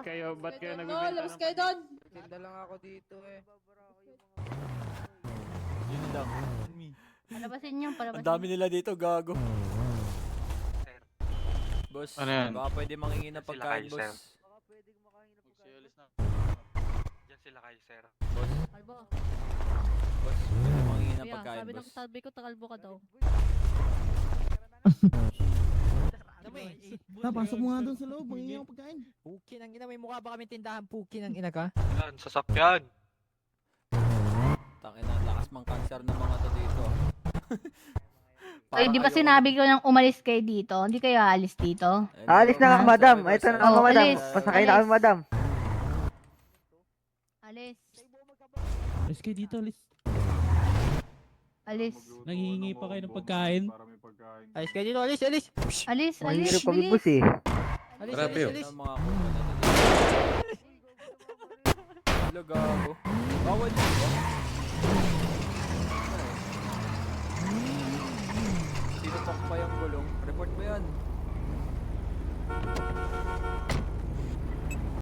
Ba't kayo No, nagbibenta labas ng kayo doon. Tinda lang ako dito eh. Yun lang. Palabasin nyo, palabasin. Ang dami nila dito, gago. Boss, Ano yan? baka pwede mangingi ng Sila pagkain, kayo, sir. boss. Diyan sila kayo, sir. Boss, Kalbo. boss, pwede mangingi ng Kuya, pagkain, sabi ng boss. sabi ko, takalbo ka daw. Pasok mo nga doon sa loob, mangingi ang pagkain. Puki ng ina, may mukha ba kami tindahan? Puki ng ina ka? Yan, sasakyan. Tangin na, lakas mang cancer ng mga to dito. Ay, di ba sinabi ko nang umalis kayo dito? Hindi kayo aalis dito? Alis na nga, madam. Ito na nga, madam. alis. Pasakay na kami, madam. Alis. Alis kayo dito, alis. Alis. Nangihingi pa kayo ng pagkain. Alis kayo dito, alis, alis! Alis, alis, Mahirap kami, bilis. boss eh. Alis, Grabe, alis, oh. alis! Ng mga kuha na dito. Hello, gago. Bawal yun ba? Sino pa yung gulong? Report mo yan.